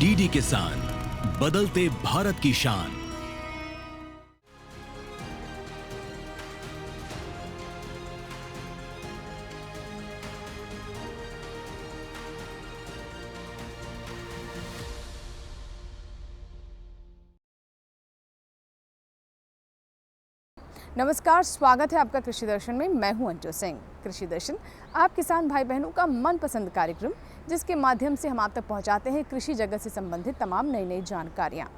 DD किसान, बदलते भारत की शान। नमस्कार, स्वागत है आपका कृषि दर्शन में। मैं हूं अंजू सिंह। कृषि दर्शन आप किसान भाई बहनों का मनपसंद कार्यक्रम, जिसके माध्यम से हम आप तक पहुंचाते हैं कृषि जगत से संबंधित तमाम नई नई जानकारियां।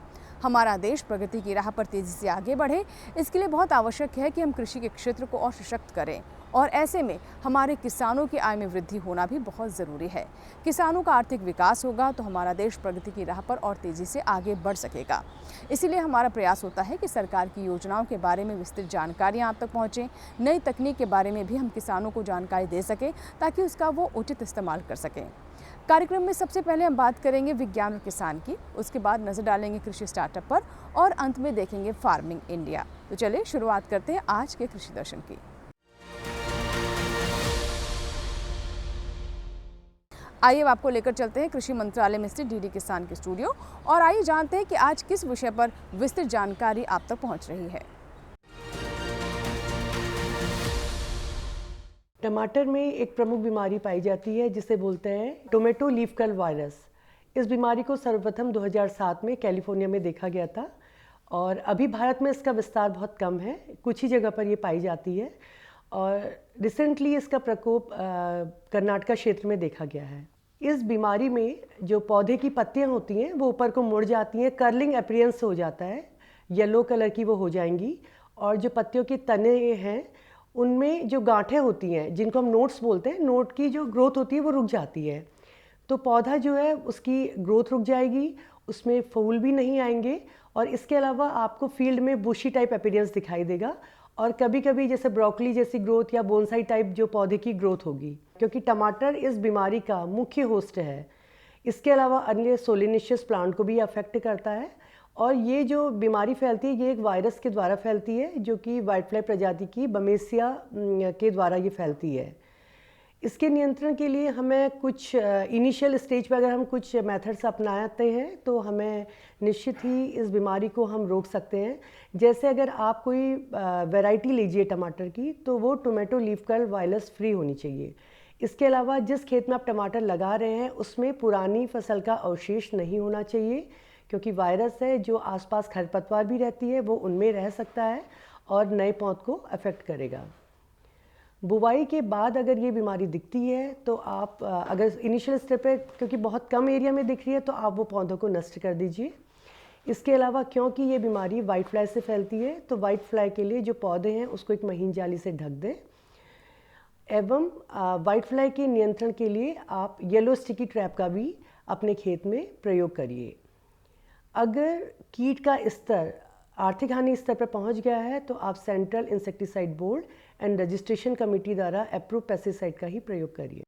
हमारा देश प्रगति की राह पर तेजी से आगे बढ़े, इसके लिए बहुत आवश्यक है कि हम कृषि के क्षेत्र को और सशक्त करें, और ऐसे में हमारे किसानों की आय में वृद्धि होना भी बहुत ज़रूरी है। किसानों का आर्थिक विकास होगा तो हमारा देश प्रगति की राह पर और तेज़ी से आगे बढ़ सकेगा। इसीलिए हमारा प्रयास होता है कि सरकार की योजनाओं के बारे में विस्तृत जानकारियाँ आप तक पहुँचें, नई तकनीक के बारे में भी हम किसानों को जानकारी दे सकें ताकि उसका वो उचित इस्तेमाल कर सकें। कार्यक्रम में सबसे पहले हम बात करेंगे विज्ञान और किसान की, उसके बाद नज़र डालेंगे कृषि स्टार्टअप पर, और अंत में देखेंगे फार्मिंग इंडिया। तो चलिए शुरुआत करते हैं आज के कृषि दर्शन की। आइए अब आपको लेकर चलते हैं कृषि मंत्रालय में स्थित डीडी किसान के स्टूडियो, और आइए जानते हैं कि आज किस विषय पर विस्तृत जानकारी आप तक पहुंच रही है। टमाटर में एक प्रमुख बीमारी पाई जाती है जिसे बोलते हैं टोमेटो लीफ कर्ल वायरस। इस बीमारी को सर्वप्रथम 2007 में कैलिफोर्निया में देखा गया था, और अभी भारत में इसका विस्तार बहुत कम है, कुछ ही जगह पर ये पाई जाती है। और रिसेंटली इसका प्रकोप कर्नाटका क्षेत्र में देखा गया है। इस बीमारी में जो पौधे की पत्तियां होती हैं वो ऊपर को मुड़ जाती हैं, कर्लिंग अपीयरेंस हो जाता है, येलो कलर की वो हो जाएंगी। और जो पत्तियों के तने हैं उनमें जो गांठें होती हैं, जिनको हम नोट्स बोलते हैं, नोट की जो ग्रोथ होती है वो रुक जाती है। तो पौधा जो है उसकी ग्रोथ रुक जाएगी, उसमें फूल भी नहीं आएंगे, और इसके अलावा आपको फील्ड में बुशी टाइप अपीयरेंस दिखाई देगा, और कभी कभी जैसे ब्रोकली जैसी ग्रोथ या बोनसाई टाइप जो पौधे की ग्रोथ होगी, क्योंकि टमाटर इस बीमारी का मुख्य होस्ट है। इसके अलावा अन्य सोलिनेशियस प्लांट को भी अफेक्ट करता है, और ये जो बीमारी फैलती है ये एक वायरस के द्वारा फैलती है, जो कि वाइट फ्लाई प्रजाति की बमेसिया के द्वारा ये फैलती है। इसके नियंत्रण के लिए हमें कुछ इनिशियल स्टेज पर अगर हम कुछ मेथड्स अपनाते हैं तो हमें निश्चित ही इस बीमारी को हम रोक सकते हैं। जैसे अगर आप कोई वैरायटी लीजिए टमाटर की, तो वो tomato leaf curl virus free होनी चाहिए। इसके अलावा जिस खेत में आप टमाटर लगा रहे हैं उसमें पुरानी फसल का अवशेष नहीं होना चाहिए, क्योंकि वायरस है जो आसपास खरपतवार भी रहती है वो उनमें रह सकता है और नए पौध को अफेक्ट करेगा। बुवाई के बाद अगर ये बीमारी दिखती है तो आप अगर इनिशियल स्टेप पे, क्योंकि बहुत कम एरिया में दिख रही है, तो आप वो पौधों को नष्ट कर दीजिए। इसके अलावा क्योंकि ये बीमारी वाइट फ्लाई से फैलती है, तो वाइट फ्लाई के लिए जो पौधे हैं उसको एक महीन जाली से ढक दें। एवं वाइट फ्लाई के नियंत्रण के लिए आप येलो स्टिकी ट्रैप का भी अपने खेत में प्रयोग करिए। अगर कीट का स्तर आर्थिक हानि स्तर पर पहुंच गया है तो आप central insecticide board and registration committee द्वारा अप्रूव पेस्टिसाइड का ही प्रयोग करिए।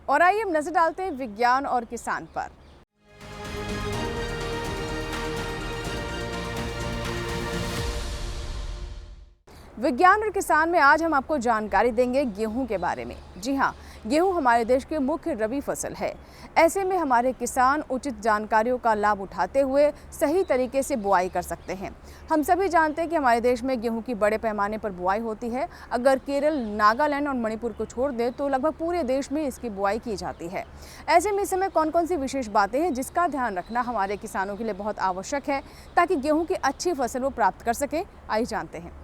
और आइए हम नजर डालते हैं विज्ञान और किसान पर। विज्ञान और किसान में आज हम आपको जानकारी देंगे गेहूं के बारे में। जी हाँ, गेहूं हमारे देश की मुख्य रबी फसल है। ऐसे में हमारे किसान उचित जानकारियों का लाभ उठाते हुए सही तरीके से बुआई कर सकते हैं। हम सभी जानते हैं कि हमारे देश में गेहूं की बड़े पैमाने पर बुआई होती है। अगर केरल, नागालैंड और मणिपुर को छोड़ दें तो लगभग पूरे देश में इसकी बुआई की जाती है। ऐसे में इस समय कौन कौन सी विशेष बातें हैं जिसका ध्यान रखना हमारे किसानों के लिए बहुत आवश्यक है ताकि गेहूँ की अच्छी फसल वो प्राप्त कर सकें, आइए जानते हैं।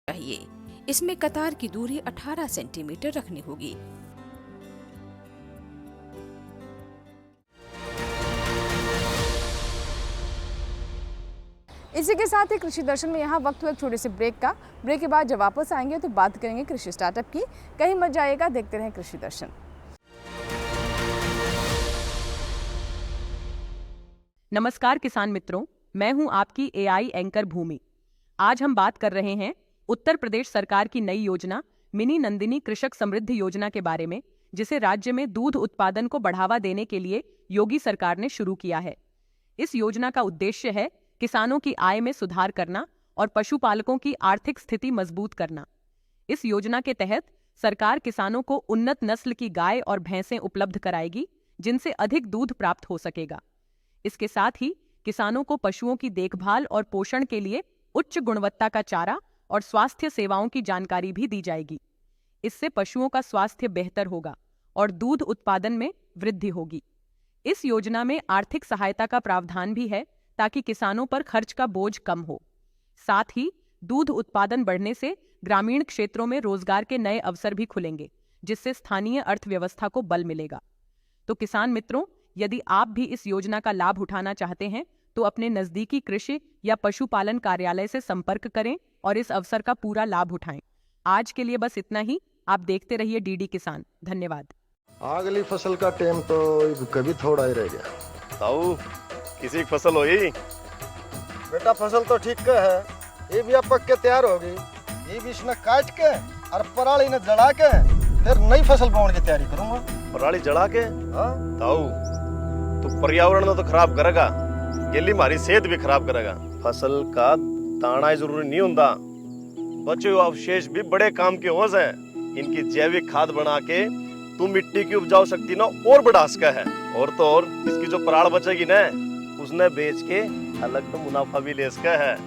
चाहिए। इसमें कतार की दूरी 18 सेंटीमीटर रखनी होगी। इसी के साथ ही कृषि दर्शन में यहाँ वक्त हुआ एक छोटे से ब्रेक का। ब्रेक के बाद जब वापस आएंगे तो बात करेंगे कृषि स्टार्टअप की। कहीं मत जाइएगा, देखते रहें कृषि दर्शन। नमस्कार किसान मित्रों, मैं हूं आपकी एआई एंकर भूमि। आज हम बात कर रहे हैं उत्तर प्रदेश सरकार की नई योजना मिनी नंदिनी कृषक समृद्धि योजना के बारे में, जिसे राज्य में दूध उत्पादन को बढ़ावा देने के लिए योगी सरकार ने शुरू किया है। इस योजना का उद्देश्य है किसानों की आय में सुधार करना और पशुपालकों की आर्थिक स्थिति मजबूत करना। इस योजना के तहत सरकार किसानों को उन्नत नस्ल की गाय और भैंसें उपलब्ध कराएगी, जिनसे अधिक दूध प्राप्त हो सकेगा। इसके साथ ही किसानों को पशुओं की देखभाल और पोषण के लिए उच्च गुणवत्ता का चारा और स्वास्थ्य सेवाओं की जानकारी भी दी जाएगी। इससे पशुओं का स्वास्थ्य बेहतर होगा और दूध उत्पादन में वृद्धि होगी। इस योजना में आर्थिक सहायता का प्रावधान भी है, ताकि किसानों पर खर्च का बोझ कम हो। साथ ही दूध उत्पादन बढ़ने से ग्रामीण क्षेत्रों में रोजगार के नए अवसर भी खुलेंगे, जिससे स्थानीय अर्थव्यवस्था को बल मिलेगा। तो किसान मित्रों, यदि आप भी इस योजना का लाभ उठाना चाहते हैं तो अपने नजदीकी कृषि या पशुपालन कार्यालय से संपर्क करें और इस अवसर का पूरा लाभ उठाएं। आज के लिए बस इतना ही। आप देखते रहिए डीडी किसान। धन्यवाद। अगली फसल का टाइम तो कभी थोड़ा ही रह गया। ताऊ किसी की फसल हुई? बेटा फसल तो ठीक का है, ये भी अब पक के तैयार होगी। ये भी इसने काट के और पराली ने जड़ा के फिर नई फसल बोने की तैयारी करूंगा। पराली जड़ा के? हाँ ताऊ तू पर्यावरण तो खराब करेगा, गेली हमारी सेहत भी खराब करेगा। फसल का दाना जरूरी नहीं होता, बचे हुए अवशेष भी बड़े काम के हो जाए। इनकी जैविक खाद बना के तू मिट्टी की उपजाऊ शक्ति ना और बढ़ा सका है। और तो और इसकी जो पराल बचेगी ना, उसने बेच के अलग तो मुनाफा भी ले सका है।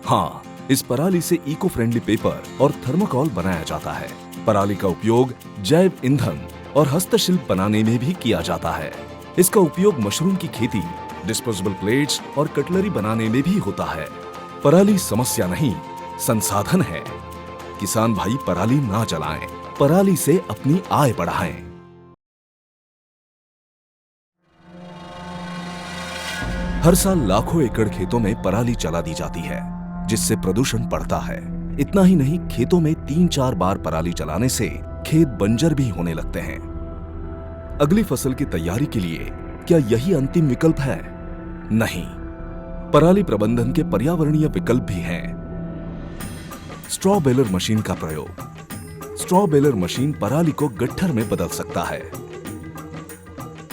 हाँ, इस पराली से इको फ्रेंडली पेपर और थर्मोकोल बनाया जाता है। पराली का उपयोग जैव ईंधन और हस्तशिल्प बनाने में भी किया जाता है। इसका उपयोग मशरूम की खेती, डिस्पोजेबल प्लेट्स और कटलरी बनाने में भी होता है। पराली समस्या नहीं, संसाधन है। किसान भाई पराली ना जलाएं, पराली से अपनी आय बढ़ाएं। हर साल लाखों एकड़ खेतों में पराली जला दी जाती है, जिससे प्रदूषण बढ़ता है। इतना ही नहीं, खेतों में 3-4 बार पराली जलाने से खेत बंजर भी होने लगते हैं। अगली फसल की तैयारी के लिए क्या यही अंतिम विकल्प है? नहीं, पराली प्रबंधन के पर्यावरणीय विकल्प भी हैं। स्ट्रॉ बेलर मशीन का प्रयोग। स्ट्रॉ बेलर मशीन पराली को गट्ठर में बदल सकता है।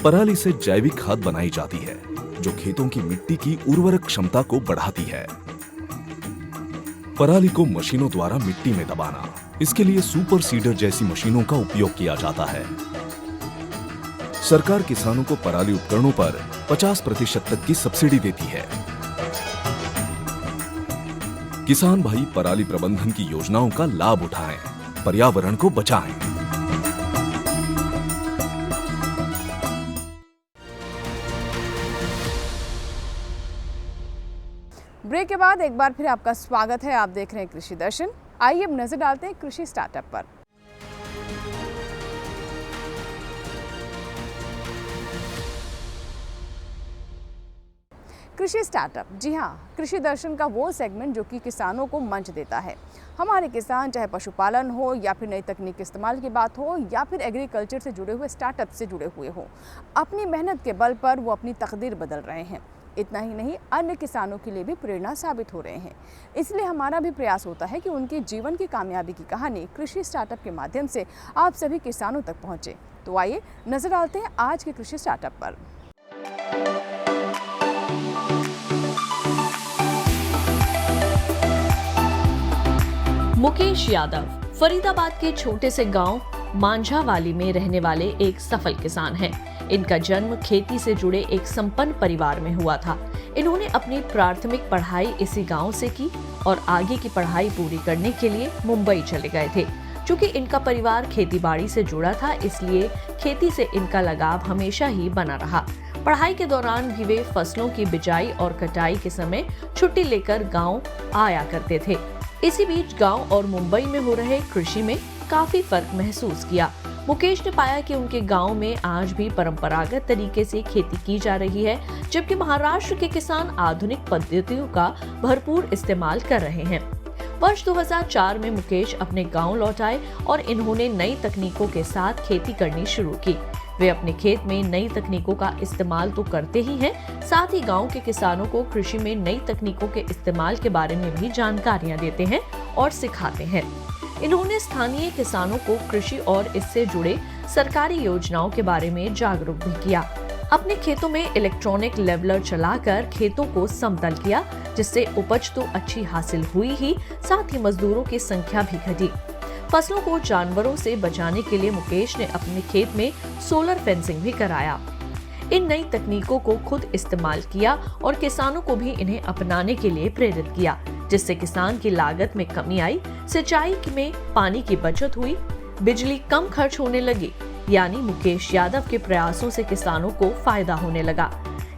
पराली से जैविक खाद बनाई जाती है, जो खेतों की मिट्टी की उर्वरक क्षमता को बढ़ाती है। पराली को मशीनों द्वारा मिट्टी में दबाना, इसके लिए सुपर सीडर जैसी मशीनों का उपयोग किया जाता है। सरकार किसानों को पराली उपकरणों पर 50% तक की सब्सिडी देती है। किसान भाई पराली प्रबंधन की योजनाओं का लाभ उठाएं, पर्यावरण को बचाएं। ब्रेक के बाद एक बार फिर आपका स्वागत है। आप देख रहे हैं कृषि दर्शन। आइए अब नजर डालते हैं कृषि स्टार्टअप पर। कृषि स्टार्टअप, जी हाँ, कृषि दर्शन का वो सेगमेंट जो कि किसानों को मंच देता है। हमारे किसान चाहे पशुपालन हो या फिर नई तकनीक के इस्तेमाल की बात हो या फिर एग्रीकल्चर से जुड़े हुए स्टार्टअप से जुड़े हुए हो, अपनी मेहनत के बल पर वो अपनी तकदीर बदल रहे हैं। इतना ही नहीं, अन्य किसानों के लिए भी प्रेरणा साबित हो रहे हैं। इसलिए हमारा भी प्रयास होता है कि उनके जीवन की कामयाबी की कहानी कृषि स्टार्टअप के माध्यम से आप सभी किसानों तक पहुँचे। तो आइए नजर डालते हैं आज के कृषि स्टार्टअप पर। मुकेश यादव फरीदाबाद के छोटे से गांव मांझावाली में रहने वाले एक सफल किसान हैं। इनका जन्म खेती से जुड़े एक संपन्न परिवार में हुआ था। इन्होंने अपनी प्राथमिक पढ़ाई इसी गांव से की और आगे की पढ़ाई पूरी करने के लिए मुंबई चले गए थे। चूंकि इनका परिवार खेतीबाड़ी से जुड़ा था, इसलिए खेती से इनका लगाव हमेशा ही बना रहा। पढ़ाई के दौरान भी वे फसलों की बिजाई और कटाई के समय छुट्टी लेकर गांव आया करते थे। इसी बीच गांव और मुंबई में हो रहे कृषि में काफी फर्क महसूस किया। मुकेश ने पाया कि उनके गांव में आज भी परंपरागत तरीके से खेती की जा रही है, जबकि महाराष्ट्र के किसान आधुनिक पद्धतियों का भरपूर इस्तेमाल कर रहे हैं। वर्ष 2004 में मुकेश अपने गांव लौट आए और इन्होंने नई तकनीकों के साथ खेती करनी शुरू की। वे अपने खेत में नई तकनीकों का इस्तेमाल तो करते ही हैं, साथ ही गांव के किसानों को कृषि में नई तकनीकों के इस्तेमाल के बारे में भी जानकारियां देते हैं और सिखाते हैं। इन्होंने स्थानीय किसानों को कृषि और इससे जुड़े सरकारी योजनाओं के बारे में जागरूक भी किया। अपने खेतों में इलेक्ट्रॉनिक लेवलर चलाकर खेतों को समतल किया, जिससे उपज तो अच्छी हासिल हुई ही, साथ ही मजदूरों की संख्या भी घटी। फसलों को जानवरों से बचाने के लिए मुकेश ने अपने खेत में सोलर फेंसिंग भी कराया। इन नई तकनीकों को खुद इस्तेमाल किया और किसानों को भी इन्हें अपनाने के लिए प्रेरित किया, जिससे किसान की लागत में कमी आई, सिंचाई में पानी की बचत हुई, बिजली कम खर्च होने लगी। यानी मुकेश यादव के प्रयासों से किसानों को फायदा होने लगा।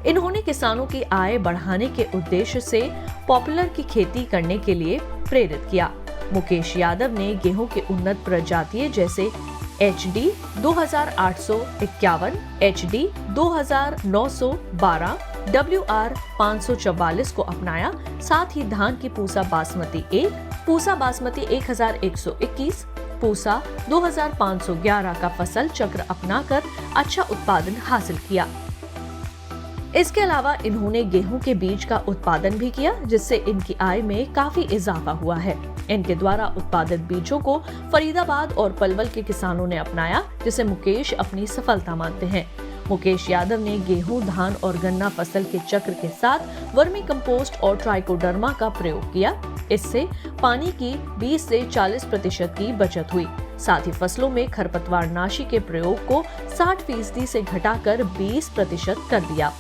इन्होंने किसानों की आय बढ़ाने के उद्देश्य से पॉपुलर की खेती करने के लिए प्रेरित किया। मुकेश यादव ने गेहूं के उन्नत प्रजातियां जैसे HD 2851, HD 2912, WR 544 को अपनाया। साथ ही धान की पूसा बासमती 1, पूसा बासमती 1121, पूसा 2511 का फसल चक्र अपनाकर अच्छा उत्पादन हासिल किया। इसके अलावा इन्होंने गेहूं के बीज का उत्पादन भी किया, जिससे इनकी आय में काफी इजाफा हुआ है। इनके द्वारा उत्पादित बीजों को फरीदाबाद और पलवल के किसानों ने अपनाया, जिसे मुकेश अपनी सफलता मानते हैं। मुकेश यादव ने गेहूं, धान और गन्ना फसल के चक्र के साथ वर्मी कंपोस्ट और ट्राइकोडर्मा का प्रयोग किया। इससे पानी की 20 से 40% की बचत हुई। साथ ही फसलों में खरपतवार नाशी के प्रयोग को 60% से घटाकर 20% कर दिया।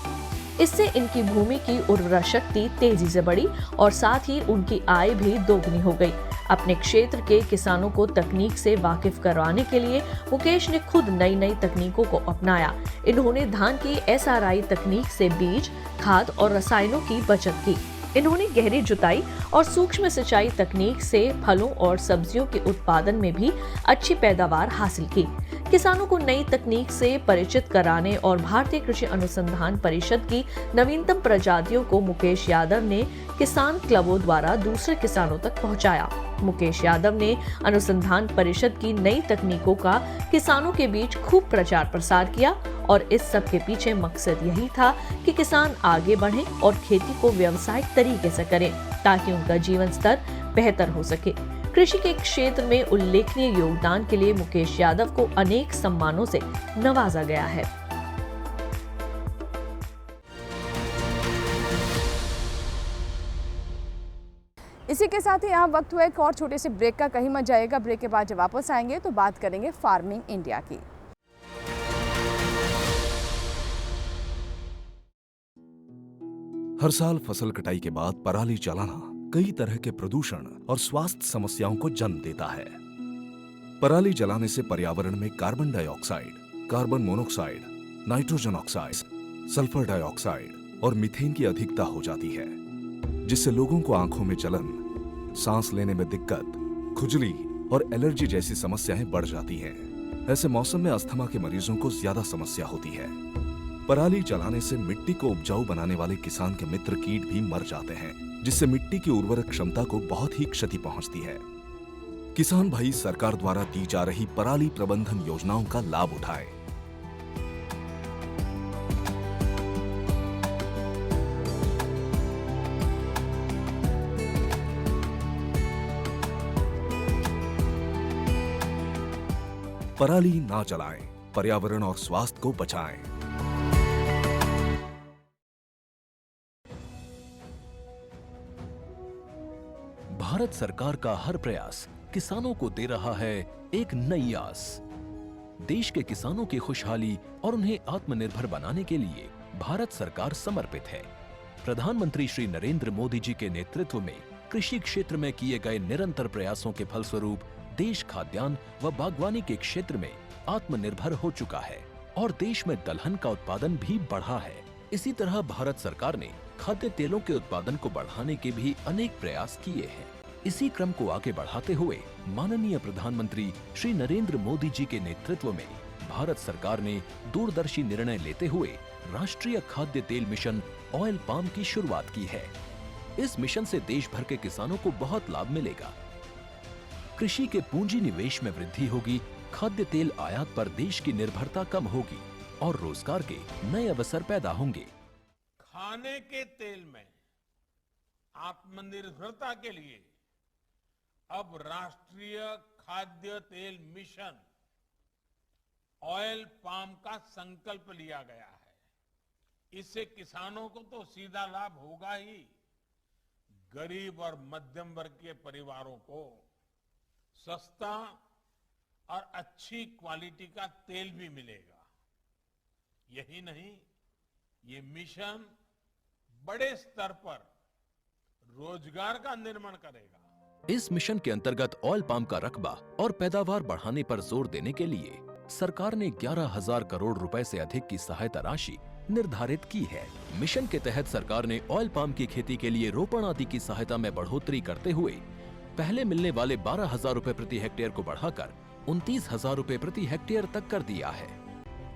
इससे इनकी भूमि की उर्वरा शक्ति तेजी से बढ़ी और साथ ही उनकी आय भी दोगुनी हो गई। अपने क्षेत्र के किसानों को तकनीक से वाकिफ करवाने के लिए मुकेश ने खुद नई नई तकनीकों को अपनाया। इन्होंने धान की SRI तकनीक से बीज, खाद और रसायनों की बचत की। इन्होंने गहरी जुताई और सूक्ष्म सिंचाई तकनीक से फलों और सब्जियों के उत्पादन में भी अच्छी पैदावार हासिल की। किसानों को नई तकनीक से परिचित कराने और भारतीय कृषि अनुसंधान परिषद की नवीनतम प्रजातियों को मुकेश यादव ने किसान क्लबों द्वारा दूसरे किसानों तक पहुंचाया। मुकेश यादव ने अनुसंधान परिषद की नई तकनीकों का किसानों के बीच खूब प्रचार प्रसार किया और इस सब के पीछे मकसद यही था कि किसान आगे बढ़ें और खेती को व्यावसायिक तरीके से करें, ताकि उनका जीवन स्तर बेहतर हो सके। कृषि के क्षेत्र में उल्लेखनीय योगदान के लिए मुकेश यादव को अनेक सम्मानों से नवाजा गया है। इसी के साथ ही यहाँ वक्त हुआ एक और छोटे से ब्रेक का। कहीं मत जाइएगा। ब्रेक के बाद जब वापस आएंगे तो बात करेंगे फार्मिंग इंडिया की। हर साल फसल कटाई के बाद पराली जलाना कई तरह के प्रदूषण और स्वास्थ्य समस्याओं को जन्म देता है। पराली जलाने से पर्यावरण में carbon dioxide, carbon monoxide, nitrogen oxide, sulphur dioxide और मीथेन की अधिकता हो जाती है, जिससे लोगों को आंखों में जलन, सांस लेने में दिक्कत, खुजली और एलर्जी जैसी समस्याएं बढ़ जाती हैं। ऐसे मौसम में अस्थमा के मरीजों को ज्यादा समस्या होती है। पराली जलाने से मिट्टी को उपजाऊ बनाने वाले किसान के मित्र कीट भी मर जाते हैं, जिससे मिट्टी की उर्वरक क्षमता को बहुत ही क्षति पहुंचती है। किसान भाई सरकार द्वारा दी जा रही पराली प्रबंधन योजनाओं का लाभ उठाएं। पराली ना जलाएं, पर्यावरण और स्वास्थ्य को बचाएं। भारत सरकार का हर प्रयास किसानों को दे रहा है एक नई आस। देश के किसानों की खुशहाली और उन्हें आत्मनिर्भर बनाने के लिए भारत सरकार समर्पित है। प्रधानमंत्री श्री नरेंद्र मोदी जी के नेतृत्व में कृषि क्षेत्र में किए गए निरंतर प्रयासों के फलस्वरूप देश खाद्यान्न व बागवानी के क्षेत्र में आत्मनिर्भर हो चुका है और देश में दलहन का उत्पादन भी बढ़ा है। इसी तरह भारत सरकार ने खाद्य तेलों के उत्पादन को बढ़ाने के भी अनेक प्रयास किए हैं। इसी क्रम को आगे बढ़ाते हुए माननीय प्रधानमंत्री श्री नरेंद्र मोदी जी के नेतृत्व में भारत सरकार ने दूरदर्शी निर्णय लेते हुए राष्ट्रीय खाद्य तेल मिशन ऑयल पाम की शुरुआत की है। इस मिशन से देश भर के किसानों को बहुत लाभ मिलेगा। कृषि के पूंजी निवेश में वृद्धि होगी, खाद्य तेल आयात पर देश की निर्भरता कम होगी और रोजगार के नए अवसर पैदा होंगे। खाने के तेल में आत्मनिर्भरता के लिए अब राष्ट्रीय खाद्य तेल मिशन ऑयल पाम का संकल्प लिया गया है। इससे किसानों को तो सीधा लाभ होगा ही, गरीब और मध्यम वर्ग के परिवारों को सस्ता और अच्छी क्वालिटी का तेल भी मिलेगा। यही नहीं, ये मिशन बड़े स्तर पर रोजगार का निर्माण करेगा। इस मिशन के अंतर्गत ऑयल पाम का रकबा और पैदावार बढ़ाने पर जोर देने के लिए सरकार ने 11,000 करोड़ रुपए से अधिक की सहायता राशि निर्धारित की है। मिशन के तहत सरकार ने ऑयल पाम की खेती के लिए रोपण आदि की सहायता में बढ़ोतरी करते हुए पहले मिलने वाले 12,000 रुपए प्रति हेक्टेयर को बढ़ाकर 29,000 रुपए प्रति हेक्टेयर तक कर दिया है।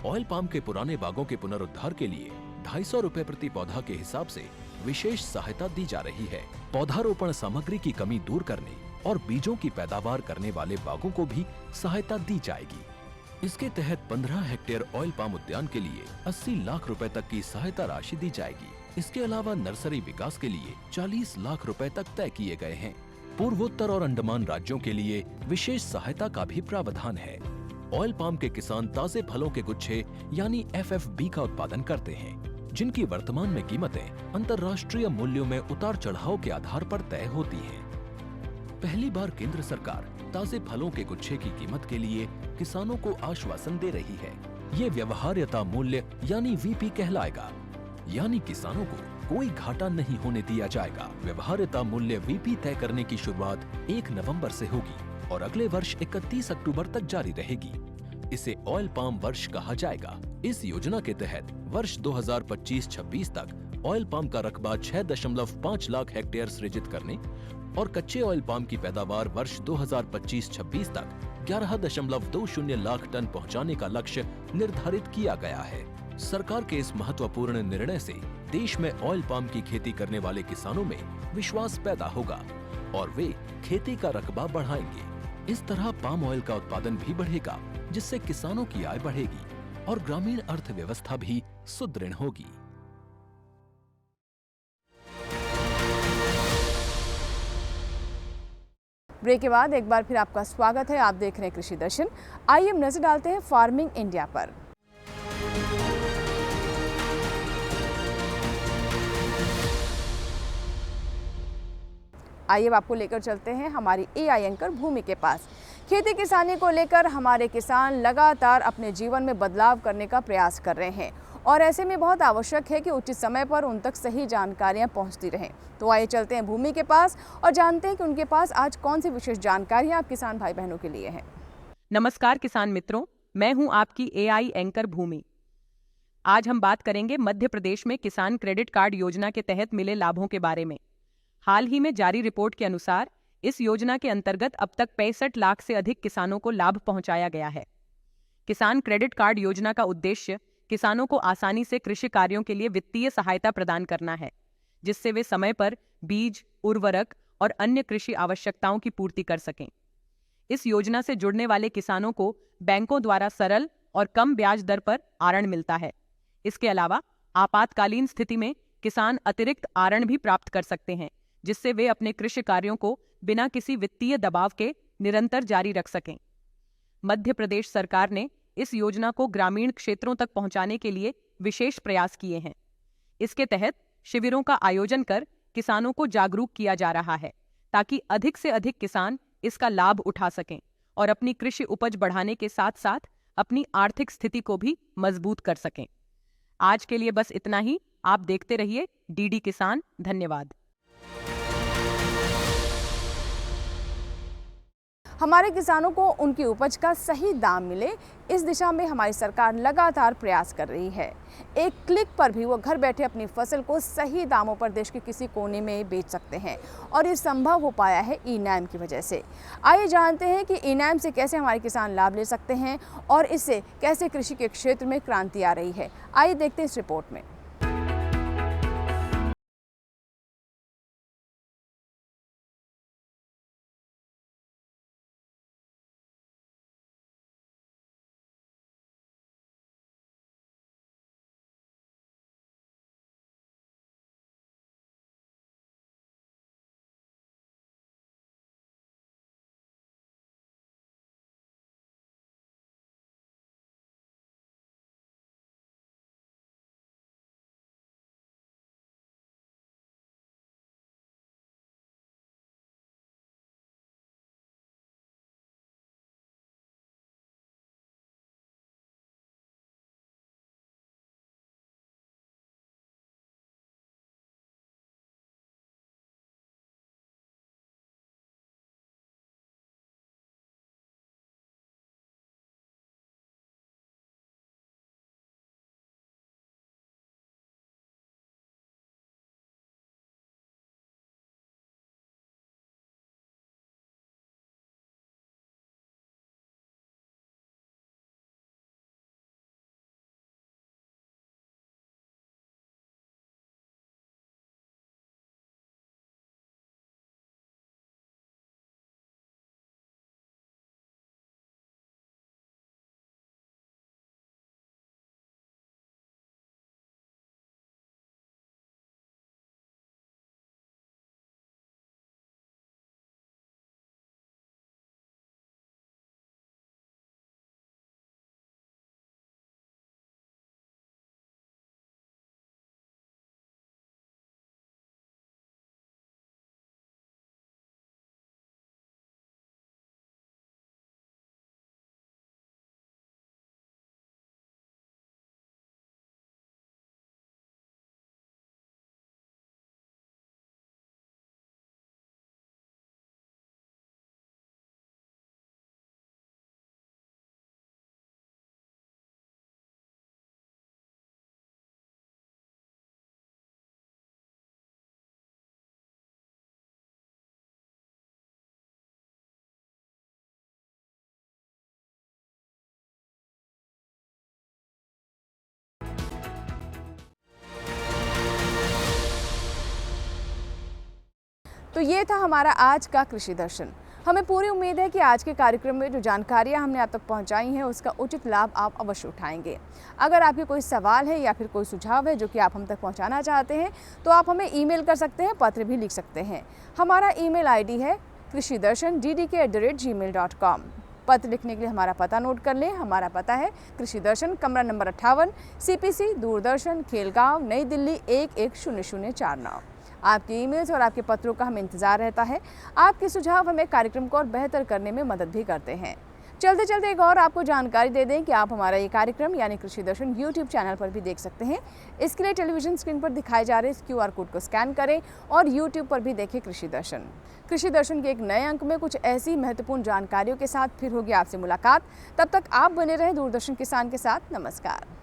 ऑयल पाम के पुराने बागों के पुनरुद्धार के लिए 250 रुपए प्रति पौधा के हिसाब से विशेष सहायता दी जा रही है। पौधारोपण सामग्री की कमी दूर करने और बीजों की पैदावार करने वाले बागों को भी सहायता दी जाएगी। इसके तहत 15 हेक्टेयर ऑयल पाम उद्यान के लिए 80 लाख रुपए तक की सहायता राशि दी जाएगी। इसके अलावा नर्सरी विकास के लिए 40 लाख रुपए तक तय किए गए हैं। पूर्वोत्तर और अंडमान राज्यों के लिए विशेष सहायता का भी प्रावधान है। ऑयल पाम के किसान ताजे फलों के गुच्छे यानी FFB का उत्पादन करते हैं, जिनकी वर्तमान में कीमतें अंतर्राष्ट्रीय मूल्यों में उतार चढ़ाव के आधार पर तय होती हैं। पहली बार केंद्र सरकार ताजे फलों के गुच्छे की कीमत के लिए किसानों को आश्वासन दे रही है। ये व्यवहार्यता मूल्य यानी VP कहलाएगा, यानी किसानों को कोई घाटा नहीं होने दिया जाएगा। व्यवहार्यता मूल्य VP तय करने की शुरुआत 1 नवंबर से होगी और अगले वर्ष 31 अक्टूबर तक जारी रहेगी। इसे ऑयल पाम वर्ष कहा जाएगा। इस योजना के तहत वर्ष 2025-26 तक ऑयल पाम का रकबा 6.5 लाख हेक्टेयर सृजित करने और कच्चे ऑयल पाम की पैदावार वर्ष 2025-26 तक 11.20 लाख टन पहुंचाने का लक्ष्य निर्धारित किया गया है। सरकार के इस महत्वपूर्ण निर्णय से देश में ऑयल पाम की खेती करने वाले किसानों में विश्वास पैदा होगा और वे खेती का रकबा बढ़ाएंगे। इस तरह पाम ऑयल का उत्पादन भी बढ़ेगा, जिससे किसानों की आय बढ़ेगी और ग्रामीण अर्थव्यवस्था भी सुदृढ़ होगी। ब्रेक के बाद एक बार फिर आपका स्वागत है। आप देख रहे हैं कृषि दर्शन। आइए हम नजर डालते हैं फार्मिंग इंडिया पर। आइए अब आपको लेकर चलते हैं हमारी AI एंकर भूमि के पास। खेती किसानी को लेकर हमारे किसान लगातार अपने जीवन में बदलाव करने का प्रयास कर रहे हैं और ऐसे में बहुत आवश्यक है कि उचित समय पर उन तक सही जानकारियां पहुंचती रहें। तो आइए चलते हैं भूमि के पास और जानते हैं कि उनके पास आज कौन सी विशेष जानकारियां आप किसान भाई बहनों के लिए हैं। नमस्कार किसान मित्रों, मैं हूं आपकी AI एंकर भूमि। आज हम बात करेंगे मध्य प्रदेश में किसान क्रेडिट कार्ड योजना के तहत मिले लाभों के बारे में। हाल ही में जारी रिपोर्ट के अनुसार इस योजना के अंतर्गत अब तक 65 लाख से अधिक किसानों को लाभ पहुंचाया गया है। किसान क्रेडिट कार्ड योजना का उद्देश्य किसानों को आसानी से कृषि कार्यों के लिए वित्तीय सहायता प्रदान करना है, जिससे वे समय पर बीज, उर्वरक और अन्य कृषि आवश्यकताओं की पूर्ति कर सकें। इस योजना से जुड़ने वाले किसानों को बैंकों द्वारा सरल और कम ब्याज दर पर आरण मिलता है। इसके अलावा आपातकालीन स्थिति में किसान अतिरिक्त आरण भी प्राप्त कर सकते हैं, जिससे वे अपने कृषि कार्यों को बिना किसी वित्तीय दबाव के निरंतर जारी रख सकें। मध्य प्रदेश सरकार ने इस योजना को ग्रामीण क्षेत्रों तक पहुंचाने के लिए विशेष प्रयास किए हैं। इसके तहत शिविरों का आयोजन कर किसानों को जागरूक किया जा रहा है, ताकि अधिक से अधिक किसान इसका लाभ उठा सकें और अपनी कृषि उपज बढ़ाने के साथ साथ अपनी आर्थिक स्थिति को भी मजबूत कर सकें। आज के लिए बस इतना ही। आप देखते रहिए DD किसान। धन्यवाद। हमारे किसानों को उनकी उपज का सही दाम मिले, इस दिशा में हमारी सरकार लगातार प्रयास कर रही है। एक क्लिक पर भी वो घर बैठे अपनी फसल को सही दामों पर देश के किसी कोने में बेच सकते हैं और ये संभव हो पाया है ई-नैम की वजह से। आइए जानते हैं कि ई-नैम से कैसे हमारे किसान लाभ ले सकते हैं और इससे कैसे कृषि के क्षेत्र में क्रांति आ रही है। आइए देखते हैं इस रिपोर्ट में। तो ये था हमारा आज का कृषि दर्शन। हमें पूरी उम्मीद है कि आज के कार्यक्रम में जो जानकारियां हमने आप तक पहुंचाई हैं उसका उचित लाभ आप अवश्य उठाएंगे। अगर आपके कोई सवाल है या फिर कोई सुझाव है जो कि आप हम तक पहुंचाना चाहते हैं तो आप हमें ईमेल कर सकते हैं, पत्र भी लिख सकते हैं। हमारा ईमेल आईडी है krishidarshan@gmail.com। पत्र लिखने के लिए हमारा पता नोट कर लें। हमारा पता है कृषि दर्शन, कमरा नंबर 58, CPC, दूरदर्शन, खेलगांव, नई दिल्ली 110049। आपके ईमेल्स और आपके पत्रों का हमें इंतजार रहता है। आपके सुझाव हमें कार्यक्रम को और बेहतर करने में मदद भी करते हैं। चलते चलते एक और आपको जानकारी दे दें कि आप हमारा ये कार्यक्रम यानी कृषि दर्शन YouTube चैनल पर भी देख सकते हैं। इसके लिए टेलीविजन स्क्रीन पर दिखाए जा रहे इस QR कोड को स्कैन करें और YouTube पर भी देखें कृषि दर्शन। कृषि दर्शन के एक नए अंक में कुछ ऐसी महत्वपूर्ण जानकारियों के साथ फिर होगी आपसे मुलाकात। तब तक आप बने रहें दूरदर्शन किसान के साथ। नमस्कार।